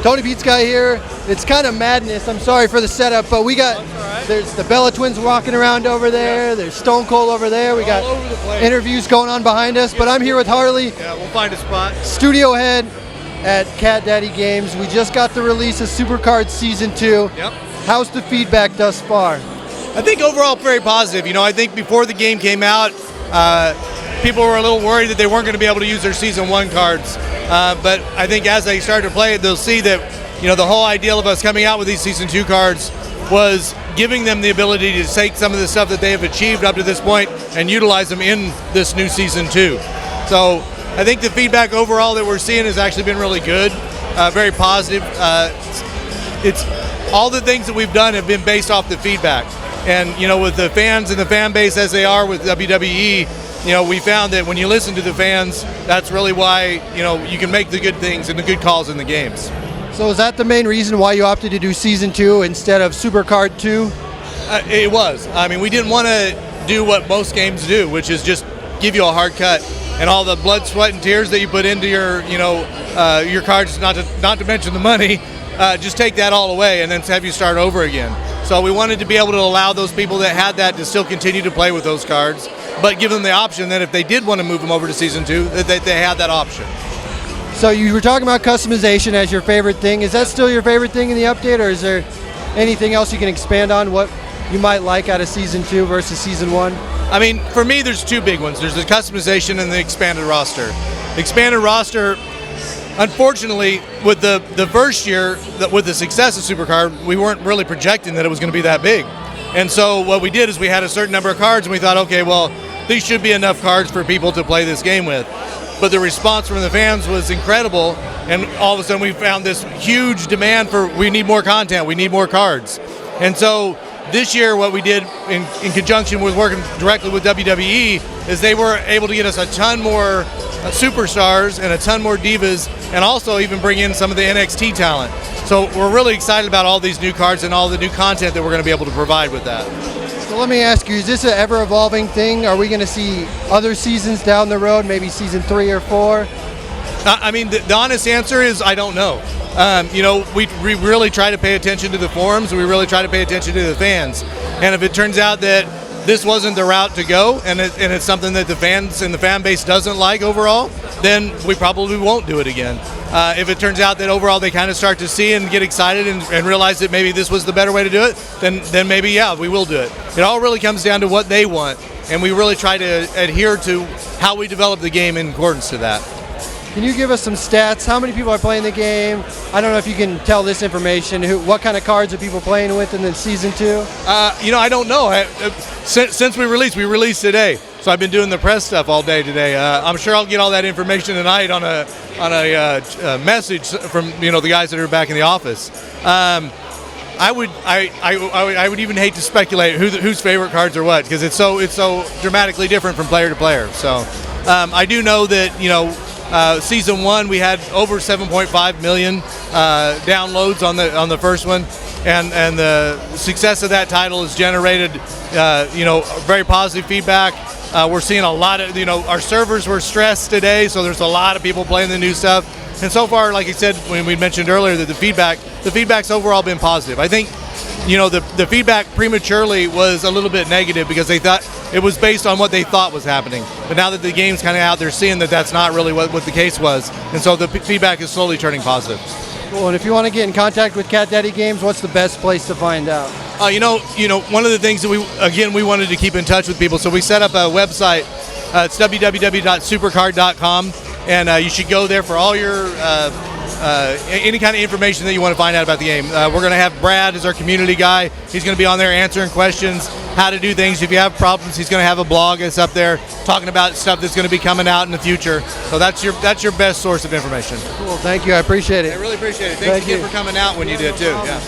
TonyPizzaGuy here. It's kind of madness. I'm sorry for the setup, but we got there's the Bella Twins walking around over there. Yeah. There's Stone Cold over there. We got interviews going on behind us, but I'm here with Harley. Yeah, we'll find a spot. Studio head at Cat Daddy Games. We just got the release of SuperCard Season 2. Yep. How's the feedback thus far? I think overall very positive. You know, I think before the game came out, people were a little worried that they weren't going to be able to use their Season 1 cards. But I think as they start to play it, they'll see that, you know, the whole ideal of us coming out with these Season 2 cards was giving them the ability to take some of the stuff that they have achieved up to this point and utilize them in this new Season 2. So I think the feedback overall that we're seeing has actually been really good, very positive. It's all the things that we've done have been based off the feedback. And, you know, with the fans and the fan base as they are with WWE, you know, we found that when you listen to the fans, that's really why, you know, you can make the good things and the good calls in the games. So is that the main reason why you opted to do Season 2 instead of SuperCard 2? It was. I mean, we didn't want to do what most games do, which is just give you a hard cut. And all the blood, sweat, and tears that you put into your, you know, your cards, not to mention the money, just take that all away and then have you start over again. So we wanted to be able to allow those people that had that to still continue to play with those cards, but give them the option that if they did want to move them over to Season 2, that they had that option. So you were talking about customization as your favorite thing. Is that still your favorite thing in the update, or is there anything else you can expand on what you might like out of Season 2 versus Season 1? I mean, for me, there's two big ones. There's the customization and the expanded roster. The expanded roster, unfortunately, with the first year, with the success of SuperCard, we weren't really projecting that it was going to be that big. And so what we did is we had a certain number of cards, and we thought, okay, well, these should be enough cards for people to play this game with. But the response from the fans was incredible, and all of a sudden we found this huge demand for, we need more content, we need more cards. And so this year what we did in conjunction with working directly with WWE is they were able to get us a ton more superstars and a ton more divas, and also even bring in some of the NXT talent. So we're really excited about all these new cards and all the new content that we're going to be able to provide with that. So let me ask you, is this an ever-evolving thing? Are we going to see other seasons down the road, maybe Season 3 or 4? I mean, the honest answer is I don't know. You know, we really try to pay attention to the forums, we really try to pay attention to the fans. And if it turns out that this wasn't the route to go, and it's something that the fans and the fan base doesn't like overall, then we probably won't do it again. If it turns out that overall they kind of start to see and get excited and realize that maybe this was the better way to do it, then maybe, yeah, we will do it. It all really comes down to what they want, and we really try to adhere to how we develop the game in accordance to that. Can you give us some stats? How many people are playing the game? I don't know if you can tell this information. What kind of cards are people playing with in the Season 2? You know, I don't know. Since we released today. So I've been doing the press stuff all day today. I'm sure I'll get all that information tonight on a message from, you know, the guys that are back in the office. I would even hate to speculate whose favorite cards are what, because it's so dramatically different from player to player. So I do know that, you know, Season 1 we had over 7.5 million downloads on the first one, and the success of that title has generated you know, very positive feedback. We're seeing a lot of, you know, our servers were stressed today, so there's a lot of people playing the new stuff. And so far, like I said, when we mentioned earlier, that the feedback's overall been positive. I think, you know, the feedback prematurely was a little bit negative because they thought it was based on what they thought was happening. But now that the game's kind of out, they're seeing that that's not really what the case was. And so the feedback is slowly turning positive. Cool. And if you want to get in contact with Cat Daddy Games, what's the best place to find out? You know, one of the things that we wanted to keep in touch with people, so we set up a website. It's www.supercard.com, and you should go there for all your any kind of information that you want to find out about the game. We're going to have Brad as our community guy. He's going to be on there answering questions, how to do things. If you have problems, he's going to have a blog that's up there talking about stuff that's going to be coming out in the future. So that's your best source of information. Cool. Thank you. I appreciate it. I really appreciate it. Thanks again for coming out when you did too. Yeah.